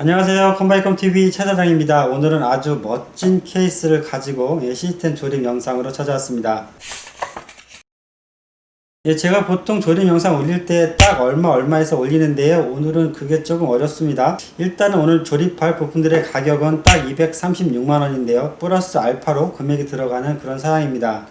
안녕하세요. 컴바이컴TV 최 사장입니다. 오늘은 아주 멋진 케이스를 가지고 시스템 조립 영상으로 찾아왔습니다. 제가 보통 조립 영상 올릴 때 딱 얼마에서 올리는데요. 오늘은 그게 조금 어렵습니다. 일단은 오늘 조립할 부품들의 가격은 딱 236만원인데요. 플러스 알파로 금액이 들어가는 그런 사양입니다.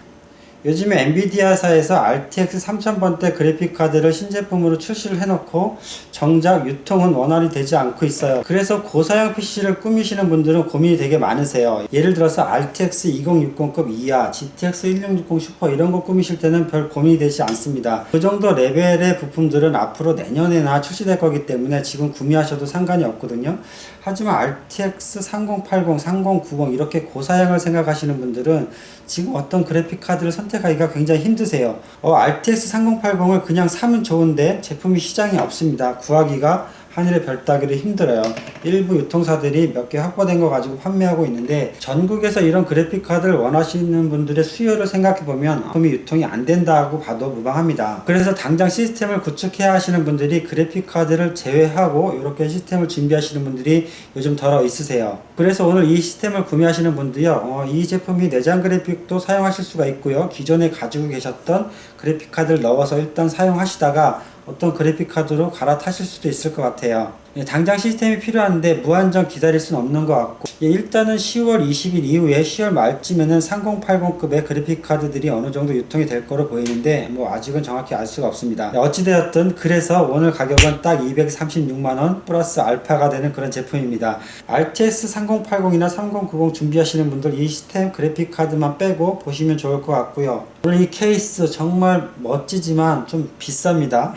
요즘에 엔비디아사에서 RTX 3000번대 그래픽카드를 신제품으로 출시를 해놓고 정작 유통은 원활히 되지 않고 있어요. 그래서 고사양 PC를 꾸미시는 분들은 고민이 되게 많으세요. 예를 들어서 RTX 2060급 이하, GTX 1660 슈퍼 이런 거 꾸미실 때는 별 고민이 되지 않습니다. 그 정도 레벨의 부품들은 앞으로 내년에나 출시될 거기 때문에 지금 구매하셔도 상관이 없거든요. 하지만 RTX 3080, 3090 이렇게 고사양을 생각하시는 분들은 지금 어떤 그래픽카드를 선택하기가 굉장히 힘드세요. RTX 3080을 그냥 사면 좋은데 제품이 시장에 없습니다. 구하기가 하늘의 별 따기로 힘들어요. 일부 유통사들이 몇 개 확보된 거 가지고 판매하고 있는데 전국에서 이런 그래픽카드를 원하시는 분들의 수요를 생각해보면 제품이 유통이 안 된다고 봐도 무방합니다. 그래서 당장 시스템을 구축해야 하시는 분들이 그래픽카드를 제외하고 이렇게 시스템을 준비하시는 분들이 요즘 덜어 있으세요. 그래서 오늘 이 시스템을 구매하시는 분들이요, 이 제품이 내장 그래픽도 사용하실 수가 있고요, 기존에 가지고 계셨던 그래픽카드를 넣어서 일단 사용하시다가 어떤 그래픽카드로 갈아타실 수도 있을 것 같아요. 당장 시스템이 필요한데 무한정 기다릴 수는 없는 것 같고, 일단은 10월 20일 이후에 10월 말쯤에는 3080급의 그래픽카드들이 어느 정도 유통이 될 거로 보이는데 아직은 정확히 알 수가 없습니다. 어찌되었든 그래서 오늘 가격은 딱 236만원 플러스 알파가 되는 그런 제품입니다. RTX 3080이나 3090 준비하시는 분들 이 시스템 그래픽카드만 빼고 보시면 좋을 것 같고요. 오늘 이 케이스 정말 멋지지만 좀 비쌉니다.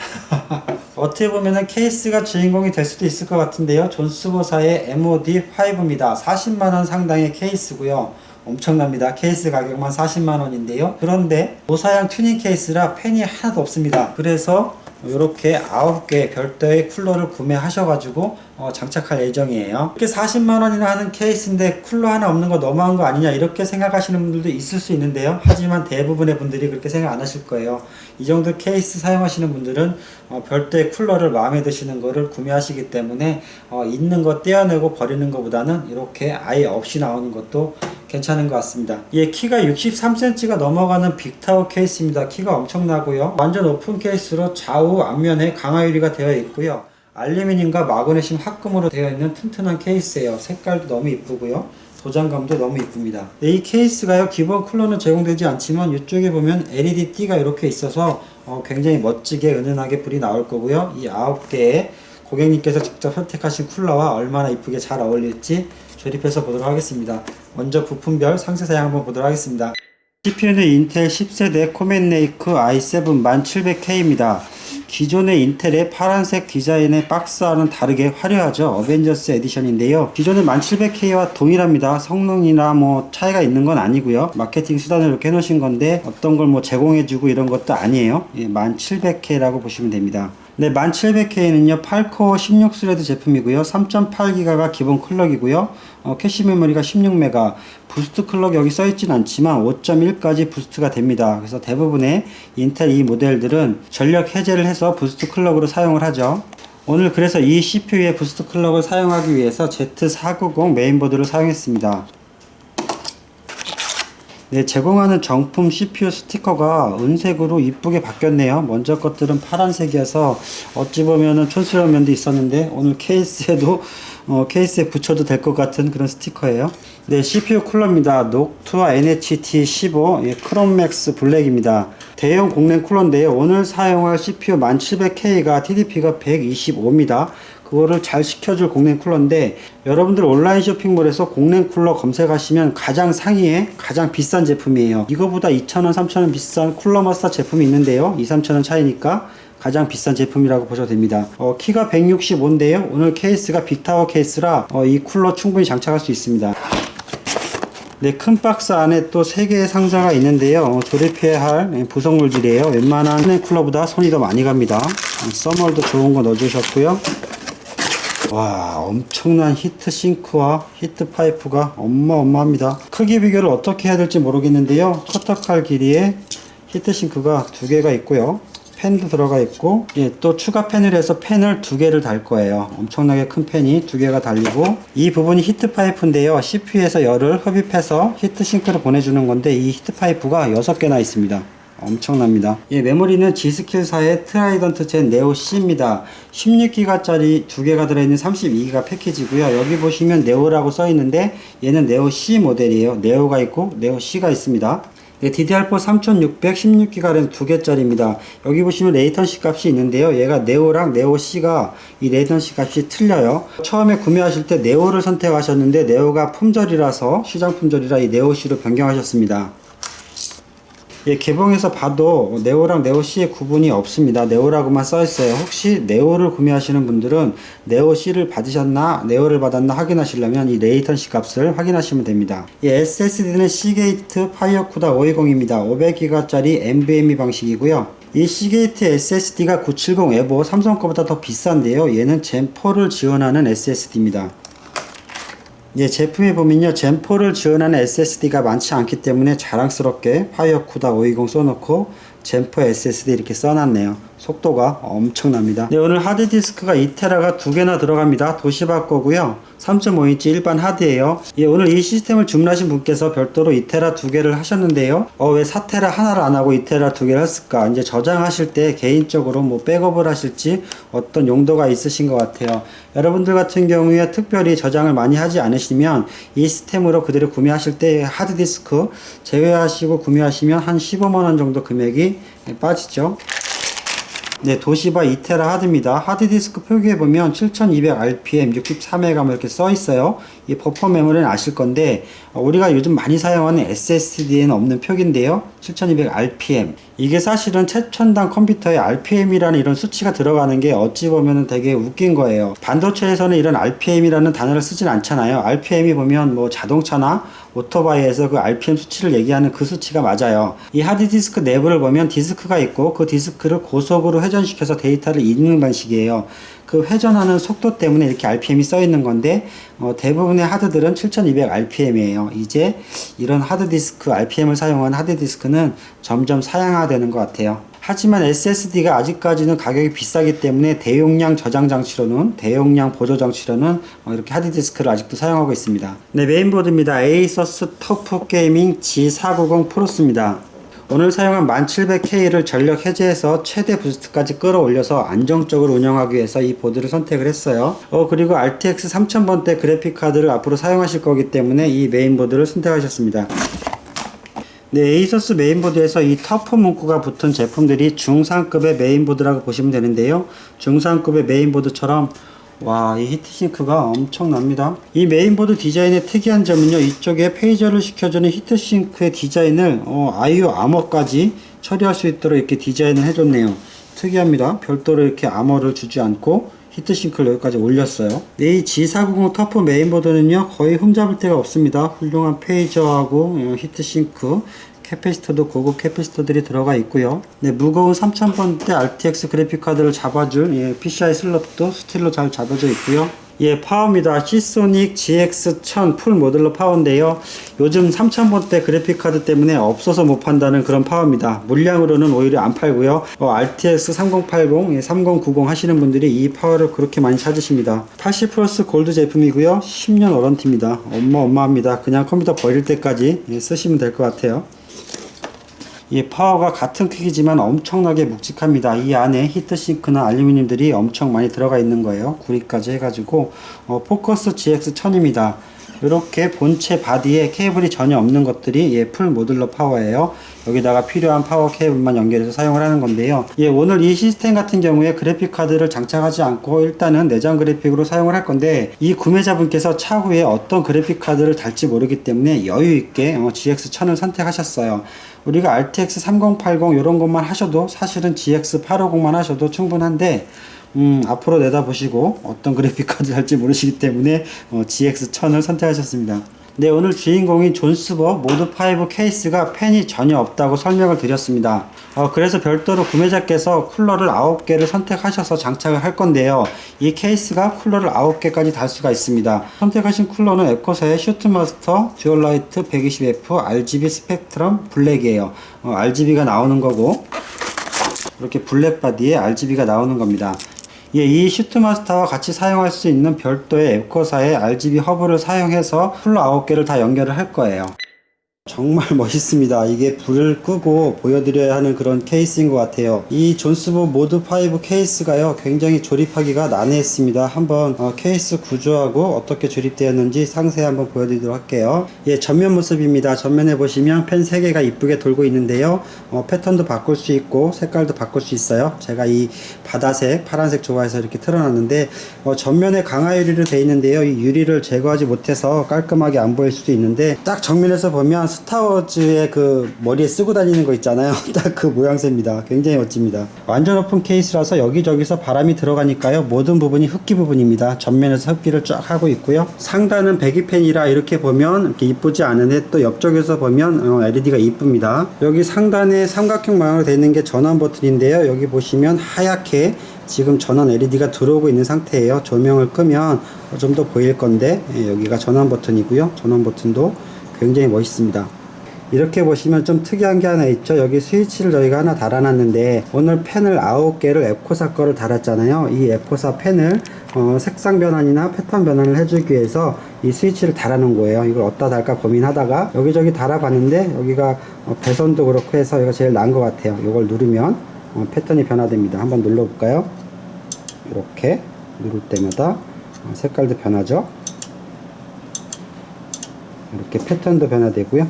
어떻게 보면은 케이스가 주인공이 될 수도 있을 것 같은데요. 존스보사의 MOD5입니다. 40만원 상당의 케이스고요. 엄청납니다. 케이스 가격만 40만원인데요. 그런데 고사양 튜닝 케이스라 팬이 하나도 없습니다. 그래서 이렇게 9개 별도의 쿨러를 구매하셔가지고 장착할 예정이에요. 이렇게 40만원이나 하는 케이스인데 쿨러 하나 없는 거 너무한 거 아니냐 이렇게 생각하시는 분들도 있을 수 있는데요. 하지만 대부분의 분들이 그렇게 생각 안 하실 거예요. 이 정도 케이스 사용하시는 분들은 별도의 쿨러를 마음에 드시는 거를 구매하시기 때문에 있는 거 떼어내고 버리는 것보다는 이렇게 아예 없이 나오는 것도 괜찮은 것 같습니다. 키가 63cm가 넘어가는 빅타워 케이스입니다. 키가 엄청나고요. 완전 오픈 케이스로 좌우 앞면에 강화 유리가 되어 있고요. 알루미늄과 마그네슘 합금으로 되어 있는 튼튼한 케이스예요. 색깔도 너무 이쁘고요. 도장감도 너무 이쁩니다. 이 케이스가요, 기본 쿨러는 제공되지 않지만 이쪽에 보면 LED 띠가 이렇게 있어서 굉장히 멋지게 은은하게 불이 나올 거고요. 이 9개의 고객님께서 직접 선택하신 쿨러와 얼마나 이쁘게 잘 어울릴지 조립해서 보도록 하겠습니다. 먼저 부품별 상세 사양 한번 보도록 하겠습니다. CPU는 인텔 10세대 코멘레이크 i7 1700K입니다. 기존의 인텔의 파란색 디자인의 박스와는 다르게 화려하죠. 어벤져스 에디션인데요. 기존의 1700K와 동일합니다. 성능이나 차이가 있는 건 아니고요. 마케팅 수단을 이렇게 해놓으신 건데 어떤 걸 제공해주고 이런 것도 아니에요. 1700K라고 보시면 됩니다. 네, 1700K는요 8코어 16스레드 제품이고요. 3.8기가가 기본 클럭이고요. 캐시 메모리가 16메가, 부스트 클럭 여기 써있진 않지만 5.1까지 부스트가 됩니다. 그래서 대부분의 인텔 이 모델들은 전력 해제를 해서 부스트 클럭으로 사용을 하죠. 오늘 그래서 이 CPU의 부스트 클럭을 사용하기 위해서 Z490 메인보드를 사용했습니다. 네, 제공하는 정품 CPU 스티커가 은색으로 이쁘게 바뀌었네요. 먼저 것들은 파란색이어서 어찌 보면은 촌스러운 면도 있었는데 오늘 케이스에도 케이스에 붙여도 될 것 같은 그런 스티커예요. 네, CPU 쿨러입니다. 녹투아 NHT15 크롬맥스 블랙입니다. 대형 공랭 쿨러인데요. 오늘 사용할 CPU 1700K가 TDP가 125입니다. 그거를 잘 식혀줄 공랭 쿨러인데, 여러분들 온라인 쇼핑몰에서 공랭 쿨러 검색하시면 가장 상위에 가장 비싼 제품이에요. 이거보다 2,000원, 3,000원 비싼 쿨러 마스터 제품이 있는데요. 2, 3,000원 차이니까 가장 비싼 제품이라고 보셔도 됩니다. 키가 165인데요. 오늘 케이스가 빅타워 케이스라 이 쿨러 충분히 장착할 수 있습니다. 네, 큰 박스 안에 또 3개의 상자가 있는데요. 조립해야 할 부속물들이에요. 웬만한 쿨러보다 손이 더 많이 갑니다. 써멀도 좋은 거 넣어주셨고요. 와, 엄청난 히트 싱크와 히트 파이프가 어마어마합니다. 크기 비교를 어떻게 해야 될지 모르겠는데요. 커터칼 길이의 히트 싱크가 2개가 있고요. 팬도 들어가 있고, 예, 또 추가 팬을 해서 팬을 2개를 달 거예요. 엄청나게 큰 팬이 2개가 달리고, 이 부분이 히트 파이프인데요. CPU에서 열을 흡입해서 히트싱크로 보내주는 건데, 이 히트 파이프가 6개나 있습니다. 엄청납니다. 예, 메모리는 G스킬사의 트라이던트 젠 네오 C입니다. 16기가짜리 2개가 들어있는 32기가 패키지고요. 여기 보시면 네오라고 써있는데 얘는 네오 C 모델이에요. 네오가 있고 네오 C가 있습니다. 네, DDR4 3600 16기가 램 2개짜리입니다. 여기 보시면 레이턴시 값이 있는데요. 얘가 네오랑 네오 C가 이 레이턴시 값이 틀려요. 처음에 구매하실 때 네오를 선택하셨는데 네오가 품절이라서 시장 품절이라 이 네오 C로 변경하셨습니다. 예, 개봉해서 봐도 네오랑 네오 C의 구분이 없습니다. 네오라고만 써있어요. 혹시 네오를 구매하시는 분들은 네오 C를 받으셨나 네오를 받았나 확인하시려면 이 레이턴시 값을 확인하시면 됩니다. 이 SSD는 시게이트 파이어쿠다 520입니다. 500기가짜리 NVMe 방식이고요. 이 시게이트 SSD가 970 에보 삼성 거보다 더 비싼데요. 얘는 젠4를 지원하는 SSD입니다. 예, 제품에 보면요, 젠4를 지원하는 SSD가 많지 않기 때문에 자랑스럽게 파이어쿠다 520 써놓고 젠4 SSD 이렇게 써놨네요. 속도가 엄청납니다. 네, 오늘 하드디스크가 2테라가 2개나 들어갑니다. 도시바 거고요. 3.5인치 일반 하드예요. 예, 오늘 이 시스템을 주문하신 분께서 별도로 2테라 2개를 하셨는데요. 왜 4테라 하나를 안 하고 2테라 2개를 했을까? 이제 저장하실 때 개인적으로 뭐 백업을 하실지 어떤 용도가 있으신 것 같아요. 여러분들 같은 경우에 특별히 저장을 많이 하지 않으시면 이 시스템으로 그대로 구매하실 때 하드디스크 제외하시고 구매하시면 한 15만원 정도 금액이 빠지죠. 네, 도시바 2테라 하드입니다. 하드디스크 표기에 보면 7200rpm 64메가 이렇게 써 있어요. 이 버퍼 메모리는 아실 건데 우리가 요즘 많이 사용하는 SSD에는 없는 표기인데요. 7200rpm. 이게 사실은 최첨단 컴퓨터에 RPM이라는 이런 수치가 들어가는 게 어찌 보면 되게 웃긴 거예요. 반도체에서는 이런 RPM이라는 단어를 쓰진 않잖아요. RPM이 보면 뭐 자동차나 오토바이에서 그 RPM 수치를 얘기하는 그 수치가 맞아요. 이 하드디스크 내부를 보면 디스크가 있고 그 디스크를 고속으로 회전시켜서 데이터를 읽는 방식이에요. 그 회전하는 속도 때문에 이렇게 RPM이 써 있는 건데 대부분의 하드들은 7200rpm이에요. 이제 이런 하드디스크 RPM을 사용한 하드디스크는 점점 사양화되는 것 같아요. 하지만 SSD가 아직까지는 가격이 비싸기 때문에 대용량 저장 장치로는 대용량 보조 장치로는 이렇게 하드디스크를 아직도 사용하고 있습니다. 네, 메인보드입니다. 에이서스 터프 게이밍 G490 프로스입니다. 오늘 사용한 1700K를 전력 해제해서 최대 부스트까지 끌어올려서 안정적으로 운영하기 위해서 이 보드를 선택을 했어요. 그리고 RTX 3000번대 그래픽카드를 앞으로 사용하실 거기 때문에 이 메인보드를 선택하셨습니다. 네, 에이서스 메인보드에서 이 터프 문구가 붙은 제품들이 중상급의 메인보드라고 보시면 되는데요. 중상급의 메인보드처럼 와, 이 히트싱크가 엄청납니다. 이 메인보드 디자인의 특이한 점은요, 이쪽에 페이저를 시켜주는 히트싱크의 디자인을 아이오 아머까지 처리할 수 있도록 이렇게 디자인을 해줬네요. 특이합니다. 별도로 이렇게 아머를 주지 않고 히트싱크를 여기까지 올렸어요. 이 G490 터프 메인보드는요, 거의 흠잡을 데가 없습니다. 훌륭한 페이저하고 히트싱크, 캐패시터도 고급 캐패시터들이 들어가 있고요. 네, 무거운 3000번대 RTX 그래픽카드를 잡아줄 PCI 슬롯도 스틸로 잘 잡아져 있고요. 예, 파워입니다. 시소닉 GX1000 풀 모듈러 파워인데요. 요즘 3000번대 그래픽카드 때문에 없어서 못 판다는 그런 파워입니다. 물량으로는 오히려 안 팔고요. RTX 3080, 3090 하시는 분들이 이 파워를 그렇게 많이 찾으십니다. 80 플러스 골드 제품이고요. 10년 워런티입니다. 어마어마합니다. 그냥 컴퓨터 버릴 때까지 쓰시면 될 것 같아요. 이 파워가 같은 크기지만 엄청나게 묵직합니다. 이 안에 히트싱크나 알루미늄들이 엄청 많이 들어가 있는 거예요. 구리까지 해가지고 포커스 GX1000입니다. 이렇게 본체 바디에 케이블이 전혀 없는 것들이 풀 모듈러 파워예요. 여기다가 필요한 파워 케이블만 연결해서 사용을 하는 건데요. 오늘 이 시스템 같은 경우에 그래픽 카드를 장착하지 않고 일단은 내장 그래픽으로 사용을 할 건데, 이 구매자분께서 차후에 어떤 그래픽 카드를 달지 모르기 때문에 여유 있게 GX1000을 선택하셨어요. 우리가 RTX 3080 이런 것만 하셔도 사실은 GX 850만 하셔도 충분한데 앞으로 내다보시고 어떤 그래픽카드 할지 모르시기 때문에 GX1000을 선택하셨습니다. 네, 오늘 주인공인 존스버 모드5 케이스가 팬이 전혀 없다고 설명을 드렸습니다. 그래서 별도로 구매자께서 쿨러를 9개를 선택하셔서 장착을 할 건데요. 이 케이스가 쿨러를 9개까지 달 수가 있습니다. 선택하신 쿨러는 에코사의 슈트마스터 듀얼라이트 120F RGB 스펙트럼 블랙이에요. RGB가 나오는 거고, 이렇게 블랙 바디에 RGB가 나오는 겁니다. 예, 이 슈트마스터와 같이 사용할 수 있는 별도의 앱코사의 RGB 허브를 사용해서 쿨러 9개를 다 연결을 할 거예요. 정말 멋있습니다. 이게 불을 끄고 보여드려야 하는 그런 케이스인 것 같아요. 이 존스보 모드5 케이스가요, 굉장히 조립하기가 난해했습니다. 한번 케이스 구조하고 어떻게 조립되었는지 상세히 한번 보여드리도록 할게요. 예, 전면 모습입니다. 전면에 보시면 펜 3개가 이쁘게 돌고 있는데요. 패턴도 바꿀 수 있고 색깔도 바꿀 수 있어요. 제가 이 바다색, 파란색 좋아해서 이렇게 틀어놨는데 전면에 강화 유리로 되어 있는데요. 이 유리를 제거하지 못해서 깔끔하게 안 보일 수도 있는데, 딱 정면에서 보면 스타워즈의 그 머리에 쓰고 다니는 거 있잖아요. 딱 그 모양새입니다. 굉장히 멋집니다. 완전 오픈 케이스라서 여기저기서 바람이 들어가니까요, 모든 부분이 흡기 부분입니다. 전면에서 흡기를 쫙 하고 있고요. 상단은 배기펜이라 이렇게 보면 이렇게 이쁘지 않은데, 또 옆쪽에서 보면 LED가 이쁩니다. 여기 상단에 삼각형 모양으로 되어 있는 게 전원 버튼인데요. 여기 보시면 하얗게 지금 전원 LED가 들어오고 있는 상태예요. 조명을 끄면 좀 더 보일 건데, 여기가 전원 버튼이고요. 전원 버튼도 굉장히 멋있습니다. 이렇게 보시면 좀 특이한 게 하나 있죠. 여기 스위치를 저희가 하나 달아놨는데, 오늘 펜을 9개를 앱코사 거를 달았잖아요. 이 앱코사 펜을 색상 변환이나 패턴 변환을 해주기 위해서 이 스위치를 달아놓은 거예요. 이걸 어디다 달까 고민하다가 여기저기 달아봤는데, 여기가 배선도 그렇고 해서 이거 제일 나은 것 같아요. 이걸 누르면 패턴이 변화됩니다. 한번 눌러볼까요? 이렇게 누를 때마다 색깔도 변하죠. 이렇게 패턴도 변화되고요.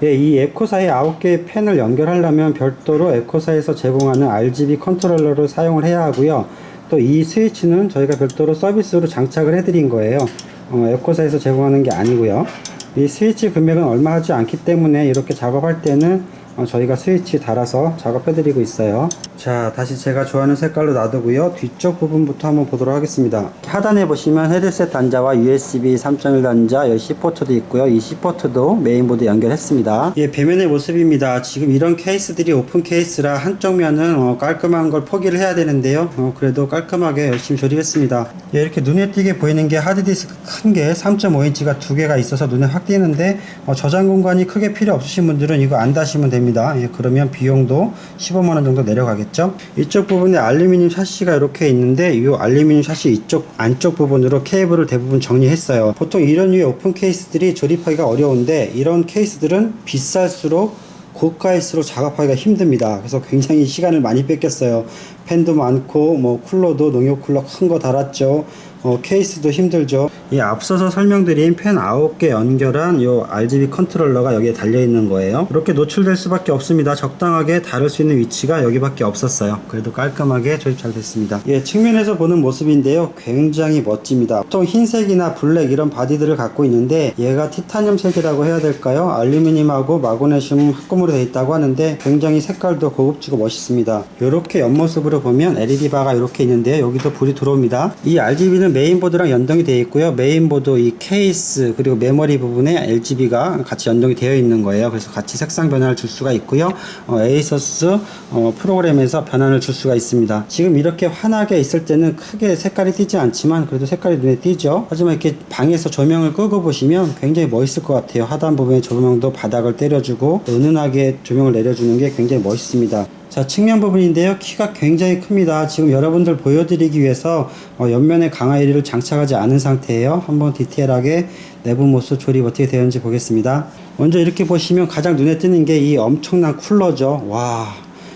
예, 이 에코사의 9개의 펜을 연결하려면 별도로 에코사에서 제공하는 RGB 컨트롤러를 사용을 해야 하고요. 또 이 스위치는 저희가 별도로 서비스로 장착을 해드린 거예요. 에코사에서 제공하는 게 아니고요. 이 스위치 금액은 얼마 하지 않기 때문에 이렇게 작업할 때는 저희가 스위치 달아서 작업해드리고 있어요. 자, 다시 제가 좋아하는 색깔로 놔두고요. 뒤쪽 부분부터 한번 보도록 하겠습니다. 하단에 보시면 헤드셋 단자와 USB 3.1 단자, 여기 C포트도 있고요. 이 C포트도 메인보드 연결했습니다. 예, 배면의 모습입니다. 지금 이런 케이스들이 오픈 케이스라 한쪽 면은 깔끔한 걸 포기를 해야 되는데요. 그래도 깔끔하게 열심히 조립했습니다. 예, 이렇게 눈에 띄게 보이는 게 하드디스크 큰 게 3.5인치가 2개가 있어서 눈에 확 띄는데, 저장 공간이 크게 필요 없으신 분들은 이거 안 다시면 됩니다. 예, 그러면 비용도 15만원 정도 내려가겠죠. 이쪽 부분에 알루미늄 샤시가 이렇게 있는데, 이 알루미늄 샤시 이쪽 안쪽 부분으로 케이블을 대부분 정리했어요. 보통 이런 류의 오픈 케이스들이 조립하기가 어려운데, 이런 케이스들은 비쌀수록 고가일수록 작업하기가 힘듭니다. 그래서 굉장히 시간을 많이 뺏겼어요. 펜도 많고 쿨러도 농협 쿨러 큰 거 달았죠. 케이스도 힘들죠. 이 앞서서 설명드린 펜 9개 연결한 요 RGB 컨트롤러가 여기에 달려있는 거예요. 이렇게 노출될 수밖에 없습니다. 적당하게 다룰 수 있는 위치가 여기밖에 없었어요. 그래도 깔끔하게 조립 잘 됐습니다. 예, 측면에서 보는 모습인데요, 굉장히 멋집니다. 보통 흰색이나 블랙 이런 바디들을 갖고 있는데, 얘가 티타늄 색이라고 해야 될까요? 알루미늄하고 마그네슘 합금으로 되어 있다고 하는데, 굉장히 색깔도 고급지고 멋있습니다. 이렇게 옆모습으로 보면 LED 바가 이렇게 있는데요, 여기도 불이 들어옵니다. 이 RGB는 메인보드랑 연동이 되어 있고요. 메인보드 이 케이스 그리고 메모리 부분에 RGB가 같이 연동이 되어 있는 거예요. 그래서 같이 색상 변화를 줄 수가 있고요. 에이서스 프로그램에서 변환을 줄 수가 있습니다. 지금 이렇게 환하게 있을 때는 크게 색깔이 띄지 않지만 그래도 색깔이 눈에 띄죠. 하지만 이렇게 방에서 조명을 끄고 보시면 굉장히 멋있을 것 같아요. 하단 부분에 조명도 바닥을 때려주고 은은하게 조명을 내려주는 게 굉장히 멋있습니다. 자, 측면 부분인데요, 키가 굉장히 큽니다. 지금 여러분들 보여드리기 위해서 옆면에 강화 유리를 장착하지 않은 상태예요. 한번 디테일하게 내부 모습 조립 어떻게 되었는지 보겠습니다. 먼저 이렇게 보시면 가장 눈에 띄는 게 이 엄청난 쿨러죠. 와,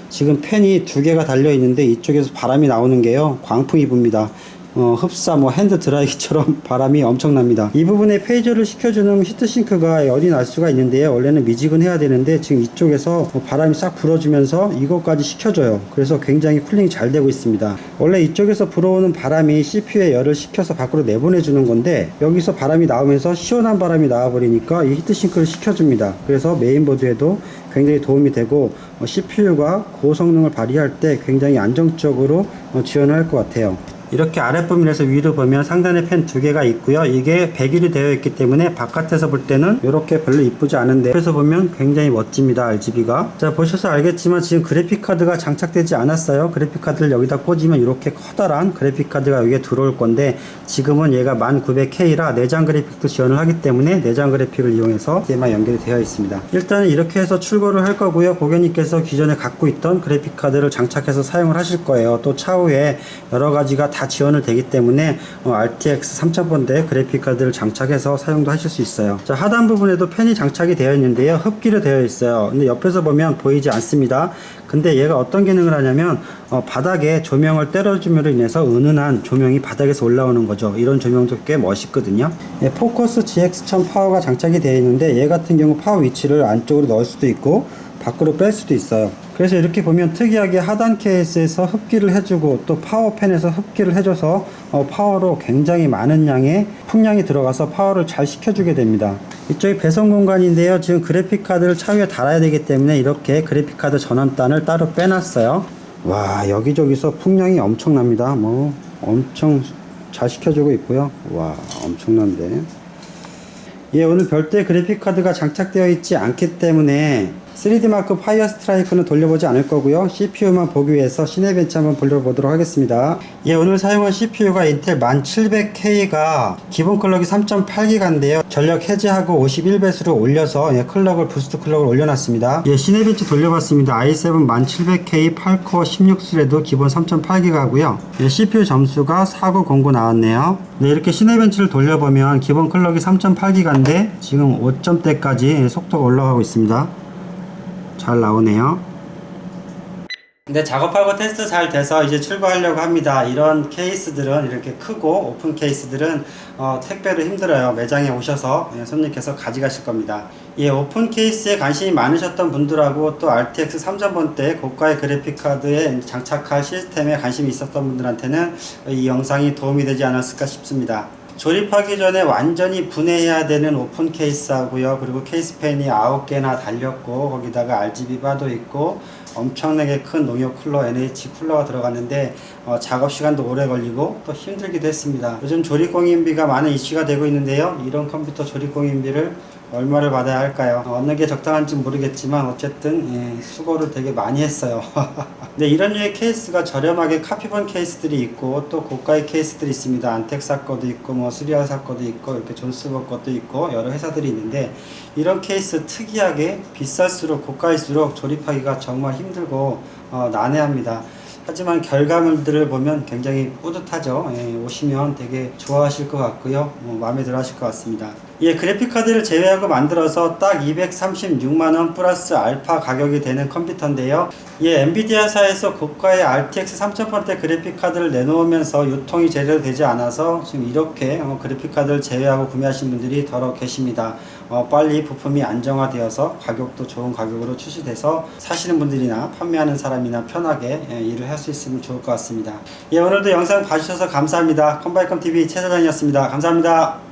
지금 팬이 2개가 달려 있는데 이쪽에서 바람이 나오는 게요, 광풍이 붑니다. 흡사 핸드 드라이기처럼 바람이 엄청납니다. 이 부분에 페이저를 시켜주는 히트싱크가 열이 날 수가 있는데요, 원래는 미지근해야 되는데 지금 이쪽에서 바람이 싹 불어주면서 이것까지 식혀줘요. 그래서 굉장히 쿨링이 잘 되고 있습니다. 원래 이쪽에서 불어오는 바람이 CPU에 열을 식혀서 밖으로 내보내주는 건데, 여기서 바람이 나오면서 시원한 바람이 나와버리니까 이 히트싱크를 식혀줍니다. 그래서 메인보드에도 굉장히 도움이 되고 CPU가 고성능을 발휘할 때 굉장히 안정적으로 지원을 할 것 같아요. 이렇게 아랫부분에서 위로 보면 상단에 펜 두 개가 있고요. 이게 백일이 되어 있기 때문에 바깥에서 볼 때는 이렇게 별로 이쁘지 않은데 옆에서 보면 굉장히 멋집니다. RGB가. 자, 보셔서 알겠지만 지금 그래픽카드가 장착되지 않았어요. 그래픽카드를 여기다 꽂으면 이렇게 커다란 그래픽카드가 여기에 들어올 건데 지금은 얘가 1900K라 내장 그래픽도 지원을 하기 때문에 내장 그래픽을 이용해서 HDMI 연결이 되어 있습니다. 일단은 이렇게 해서 출고를 할 거고요. 고객님께서 기존에 갖고 있던 그래픽카드를 장착해서 사용을 하실 거예요. 또 차후에 여러 가지가 다 지원을 되기 때문에 RTX 3000번대 그래픽카드를 장착해서 사용도 하실 수 있어요. 자, 하단 부분에도 펜이 장착이 되어 있는데요. 흡기로 되어 있어요. 근데 옆에서 보면 보이지 않습니다. 근데 얘가 어떤 기능을 하냐면 바닥에 조명을 때려줌으로 인해서 은은한 조명이 바닥에서 올라오는 거죠. 이런 조명도 꽤 멋있거든요. 네, 포커스 GX1000 파워가 장착이 되어 있는데 얘 같은 경우 파워 위치를 안쪽으로 넣을 수도 있고 밖으로 뺄 수도 있어요. 그래서 이렇게 보면 특이하게 하단 케이스에서 흡기를 해주고 또 파워펜에서 흡기를 해줘서 파워로 굉장히 많은 양의 풍량이 들어가서 파워를 잘 식혀주게 됩니다. 이쪽이 배선 공간인데요. 지금 그래픽카드를 차후에 달아야 되기 때문에 이렇게 그래픽카드 전원단을 따로 빼놨어요. 와, 여기저기서 풍량이 엄청납니다. 뭐 엄청 잘 식혀주고 있고요. 와, 엄청난데. 예, 오늘 별도의 그래픽카드가 장착되어 있지 않기 때문에 3D마크 파이어 스트라이크는 돌려보지 않을 거고요. CPU만 보기 위해서 시네벤치 한번 돌려보도록 하겠습니다. 예, 오늘 사용한 CPU가 인텔 1700K가 기본 클럭이 3.8GB인데요. 전력 해제하고 51배수로 올려서 클럭을 부스트 클럭을 올려놨습니다. 예, 시네벤치 돌려봤습니다. i7 1700K 8코어 16스레드 기본 3.8GB고요. 예, CPU 점수가 4909 나왔네요. 네, 이렇게 시네벤치를 돌려보면 기본 클럭이 3.8GB인데 지금 5점대까지 속도가 올라가고 있습니다. 잘 나오네요. 근데 작업하고 테스트 잘 돼서 이제 출고하려고 합니다. 이런 케이스들은 이렇게 크고 오픈 케이스들은 택배로 힘들어요. 매장에 오셔서 손님께서 가져가실 겁니다. 예, 오픈 케이스에 관심이 많으셨던 분들하고 또 RTX 3000번대 고가의 그래픽카드에 장착할 시스템에 관심이 있었던 분들한테는 이 영상이 도움이 되지 않았을까 싶습니다. 조립하기 전에 완전히 분해해야 되는 오픈 케이스 하고요. 그리고 케이스펜이 9개나 달렸고 거기다가 RGB 바도 있고 엄청나게 큰 농협 쿨러, NH 쿨러가 들어갔는데 작업 시간도 오래 걸리고 또 힘들기도 했습니다. 요즘 조립 공인비가 많은 이슈가 되고 있는데요. 이런 컴퓨터 조립 공인비를 얼마를 받아야 할까요? 어느 게 적당한지 모르겠지만 어쨌든 수고를 되게 많이 했어요. 근데 이런 류의 케이스가 저렴하게 카피본 케이스들이 있고 또 고가의 케이스들이 있습니다. 안텍사 거도 있고 뭐 스리아사 거도 있고 이렇게 존스버 것도 있고 여러 회사들이 있는데 이런 케이스 특이하게 비쌀수록 고가일수록 조립하기가 정말 힘들고 난해합니다. 하지만 결과물들을 보면 굉장히 뿌듯하죠. 예, 오시면 되게 좋아하실 것 같고요. 마음에 들어 하실 것 같습니다. 예, 그래픽카드를 제외하고 만들어서 딱 236만원 플러스 알파 가격이 되는 컴퓨터인데요. 예, 엔비디아사에서 고가의 RTX 3000번대 그래픽카드를 내놓으면서 유통이 제대로 되지 않아서 지금 이렇게 그래픽카드를 제외하고 구매하신 분들이 더러 계십니다. 빨리 부품이 안정화되어서 가격도 좋은 가격으로 출시돼서 사시는 분들이나 판매하는 사람이나 편하게 일을 할 수 있으면 좋을 것 같습니다. 예, 오늘도 영상 봐주셔서 감사합니다. 컴바이컴TV 최 사장이었습니다. 감사합니다.